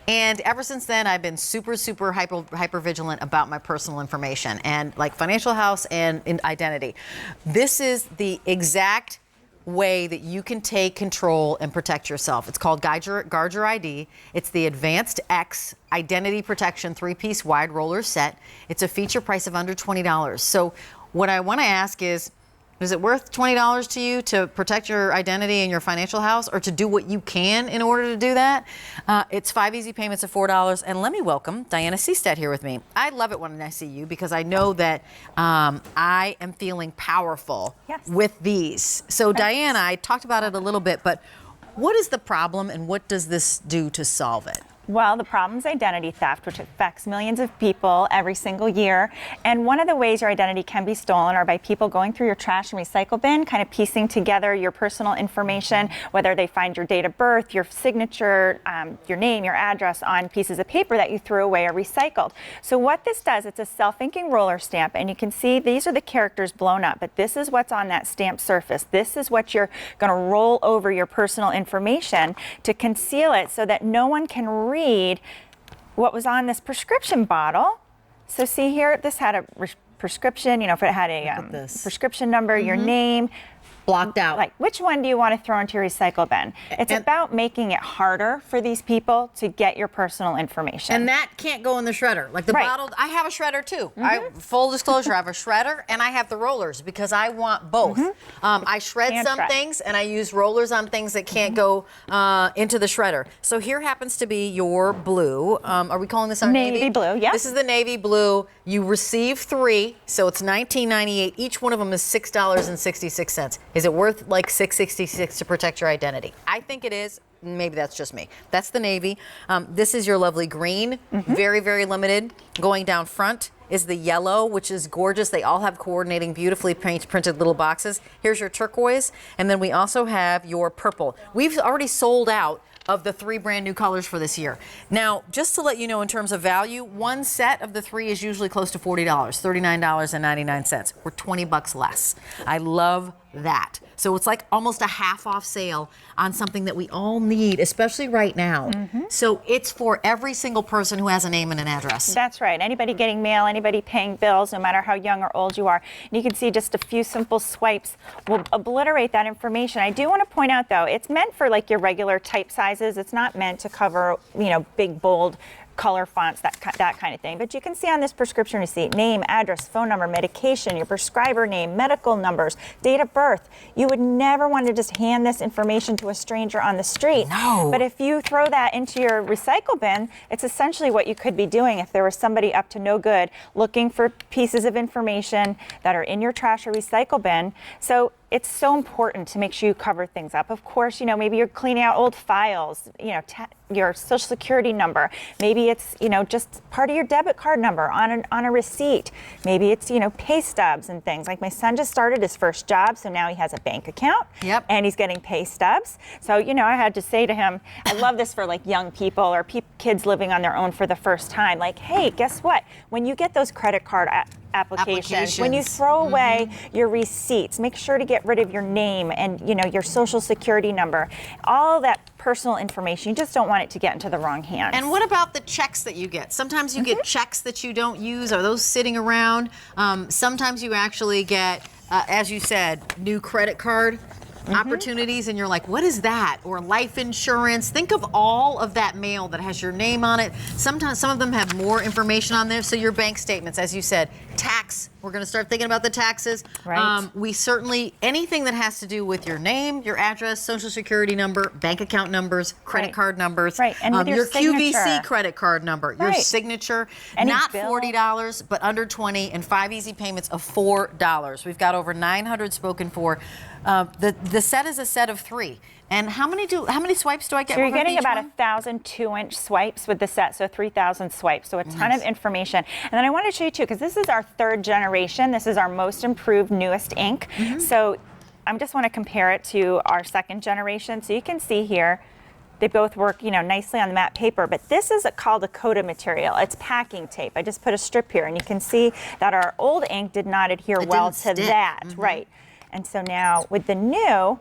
And ever since then, I've been super hyper vigilant about my personal information and like financial house and identity. This is the exact way that you can take control and protect yourself. It's called Guard Your ID. It's the Advanced X Identity Protection 3-piece wide roller set. It's a feature price of under $20. So what I want to ask is it worth $20 to you to protect your identity and your financial house, or to do what you can in order to do that? It's 5 easy payments of $4. And let me welcome Diana Seestedt here with me. I love it when I see you because I know that I am feeling powerful with these. So Diana, I talked about it a little bit, but what is the problem and what does this do to solve it? Well, the problem is identity theft, which affects millions of people every single year. And one of the ways your identity can be stolen are by people going through your trash and recycle bin, kind of piecing together your personal information, whether they find your date of birth, your signature, your name, your address on pieces of paper that you threw away or recycled. So what this does, it's a self-inking roller stamp, and you can see these are the characters blown up, but this is what's on that stamp surface. This is what you're going to roll over your personal information to conceal it so that no one can read what was on this prescription bottle. So see here, this had a prescription, if it had a prescription number, your name. Blocked out. Like, which one do you want to throw into your recycle bin? It's about making it harder for these people to get your personal information. And that can't go in the shredder. Like the bottle, I have a shredder too. Full disclosure, I have a shredder and I have the rollers because I want both. I shred some things and I use rollers on things that can't go into the shredder. So here happens to be your blue. Are we calling this our navy? Navy blue, yeah. This is the navy blue. You receive 3, so it's $19.98. Each one of them is $6.66. Is it worth like $6.66 to protect your identity? I think it is. Maybe that's just me. That's the navy. This is your lovely green, very limited. Going down front is the yellow, which is gorgeous. They all have coordinating, beautifully printed little boxes. Here's your turquoise, and then we also have your purple. We've already sold out of the 3 brand new colors for this year. Now, just to let you know in terms of value, one set of the 3 is usually close to $40, $39.99. We're $20 less. I love that. So it's like almost a half off sale on something that we all need, especially right now. So it's for every single person who has a name and an address. That's right. Anybody getting mail, anybody paying bills, no matter how young or old you are. And you can see just a few simple swipes will obliterate that information. I do want to point out, though, it's meant for like your regular type sizes. It's not meant to cover, big, bold color fonts, that kind of thing. But you can see on this prescription receipt, name, address, phone number, medication, your prescriber name, medical numbers, date of birth. You would never want to just hand this information to a stranger on the street. No. But if you throw that into your recycle bin, it's essentially what you could be doing if there was somebody up to no good looking for pieces of information that are in your trash or recycle bin. So it's so important to make sure you cover things up. Of course, maybe you're cleaning out old files, your social security number. Maybe it's, just part of your debit card number on a receipt. Maybe it's, pay stubs and things. Like my son just started his first job, so now he has a bank account. And he's getting pay stubs. So, I had to say to him, I love this for like young people or kids living on their own for the first time. Like, hey, guess what? When you get those credit card applications. When you throw away your receipts, make sure to get rid of your name and your social security number, all that personal information. You just don't want it to get into the wrong hands. And what about the checks that you get? Sometimes you get checks that you don't use. Are those sitting around? Sometimes you actually get, as you said, new credit card opportunities, and you're like, what is that? Or life insurance. Think of all of that mail that has your name on it. Sometimes some of them have more information on there. So your bank statements, as you said, tax. We're going to start thinking about the taxes. We certainly, anything that has to do with your name, your address, social security number, bank account numbers, credit card numbers, and with your QVC credit card number, your signature, not bill. $40, but under $20, and 5 easy payments of $4. We've got over 900 spoken for. The set is a set of 3. And how many swipes do I get? So you're getting about 1,000 2-inch swipes with the set, so 3,000 swipes, so a ton of information. And then I want to show you too, because this is our 3rd generation. This is our most improved, newest ink. So I just want to compare it to our 2nd generation. So you can see here, they both work, nicely on the matte paper, but this is called a coated material. It's packing tape. I just put a strip here, and you can see that our old ink did not adhere well to that, And so now with the new,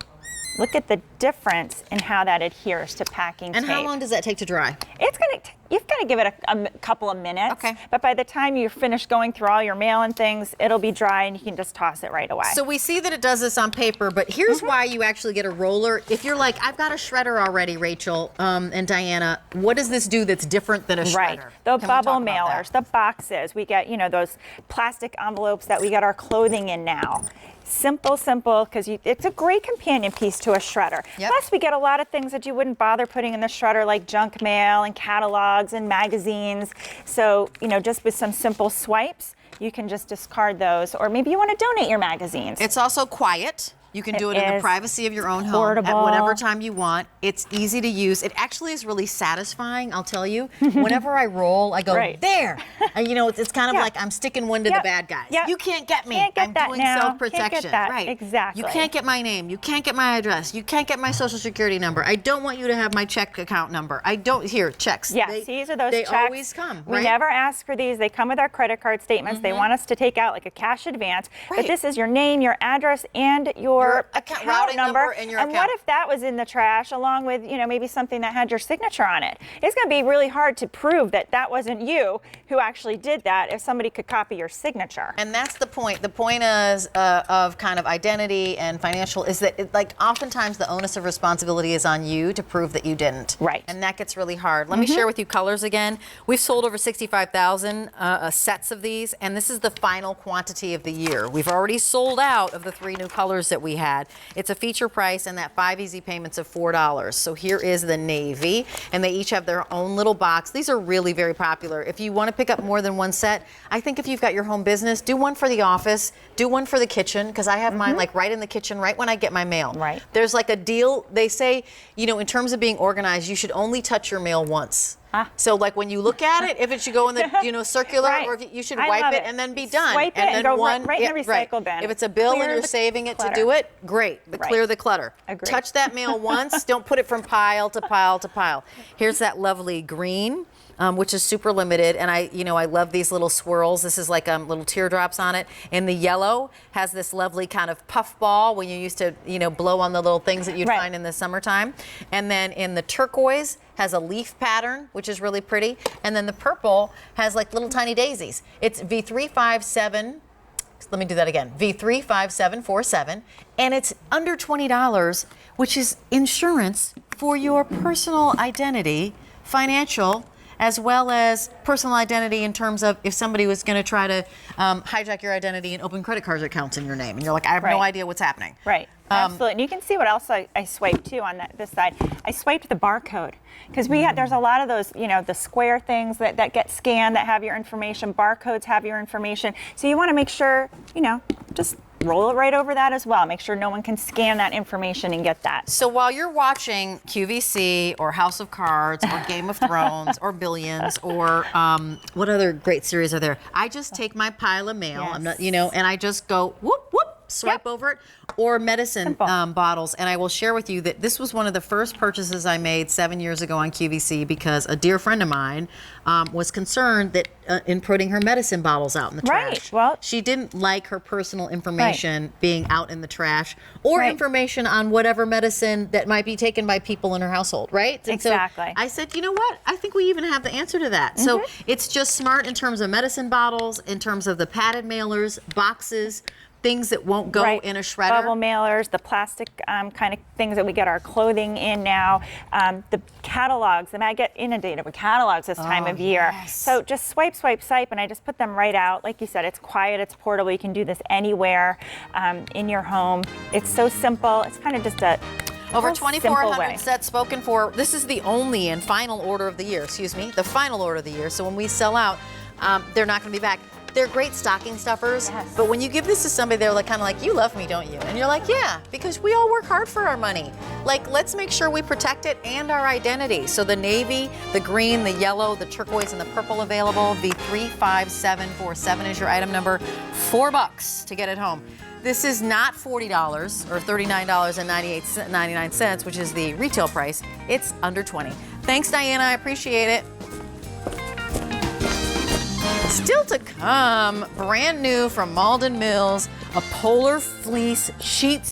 look at the difference in how that adheres to packing tape. And how long does that take to dry? It's going to you've got to give it a couple of minutes. Okay. But by the time you finish going through all your mail and things, it'll be dry and you can just toss it right away. So we see that it does this on paper, but here's why you actually get a roller. If you're like, I've got a shredder already, Rachel and Diana, what does this do that's different than a shredder? Right. The Can we bubble talk about mailers, that? the boxes. We get, those plastic envelopes that we get our clothing in now. Simple, because it's a great companion piece to a shredder. Yep. Plus, we get a lot of things that you wouldn't bother putting in the shredder, like junk mail and catalogs and magazines. So, just with some simple swipes, you can just discard those. Or maybe you want to donate your magazines. It's also quiet. You can do it in the privacy of your own home portable. at whatever time you want. It's easy to use. It actually is really satisfying, I'll tell you. Whenever I roll, I go, Right. there. And it's kind of like I'm sticking one to the bad guys. Yep. You can't get me. Can't get I'm that doing now. self-protection. Can't get that. Right. Exactly. You can't get my name. You can't get my address. You can't get my social security number. I don't want you to have my check account number. Here, checks. Yes, these are those they checks. They always come, We right? never ask for these. They come with our credit card statements. They want us to take out like a cash advance. Right. But this is your name, your address, and your account account routing number and your what account. if that was in the trash along with, maybe something that had your signature on it? It's going to be really hard to prove that that wasn't you who actually did that if somebody could copy your signature. And that's the point. The point is of kind of identity and financial is that oftentimes the onus of responsibility is on you to prove that you didn't. Right. And that gets really hard. Let me share with you colors again. We've sold over 65,000 sets of these, and this is the final quantity of the year. We've already sold out of the 3 new colors that we had. It's a feature price and that 5 easy payments of $4. So here is the navy, and they each have their own little box. These are really very popular. If you want to pick up more than one set, I think if you've got your home business, do one for the office, do one for the kitchen, because I have mine right in the kitchen, right when I get my mail. Right. There's like a deal. They say, in terms of being organized, you should only touch your mail once. So like when you look at it, if it should go in the circular, Right. or if you should I wipe love it it. and then be done. Swipe it and then and go one right in the recycle bin. If it's a bill Clear and you're the saving it to clutter. do it, great. But Right. clear the clutter. Agreed. Touch that mail once. Don't put it from pile to pile to pile. Here's that lovely green. Which is super limited, and I love these little swirls. This is like little teardrops on it. And the yellow has this lovely kind of puff ball when you used to, blow on the little things that you'd Right. find in the summertime. And then in the turquoise has a leaf pattern, which is really pretty. And then the purple has like little tiny daisies. It's V357. Let me do that again. V35747, and it's under $20, which is insurance for your personal identity, financial, as well as personal identity in terms of if somebody was going to try to hijack your identity and open credit card accounts in your name, and you're like, I have no Right. idea what's happening. Right. Absolutely. And you can see what else I swiped too on this side. I swiped the barcode because there's a lot of those, the square things that get scanned that have your information. Barcodes have your information. So you want to make sure, just roll it right over that as well. Make sure no one can scan that information and get that. So while you're watching QVC or House of Cards or Game of Thrones or Billions or what other great series are there? I just take my pile of mail, Yes. I'm not, and I just go whoop whoop, swipe over it, or medicine bottles. And I will share with you that this was one of the first purchases I made 7 years ago on QVC because a dear friend of mine was concerned that in putting her medicine bottles out in the trash. Right. Well, she didn't like her personal information being out in the trash or Right. information on whatever medicine that might be taken by people in her household, right? And Exactly. so I said, you know what? I think we even have the answer to that. So it's just smart in terms of medicine bottles, in terms of the padded mailers, boxes, things that won't go Right. in a shredder. Bubble mailers, the plastic kind of things that we get our clothing in now, the catalogs. I get inundated with catalogs this time of year. yes. So just swipe, and I just put them right out. Like you said, it's quiet, it's portable. You can do this anywhere in your home. It's so simple. It's kind of just a Over real simple 2,400 way. sets spoken for. This is the only and final order of the year, the final order of the year. So when we sell out, they're not going to be back. They're great stocking stuffers, Yes. but when you give this to somebody, they're kind of like, you love me, don't you? And you're like, yeah, because we all work hard for our money. Let's make sure we protect it and our identity. So the navy, the green, the yellow, the turquoise, and the purple available. V35747 is your item number. $4 to get it home. This is not $40 or $39.99, which is the retail price. It's under $20. Thanks, Diana. I appreciate it. Still to come, brand new from Malden Mills, a polar fleece sheet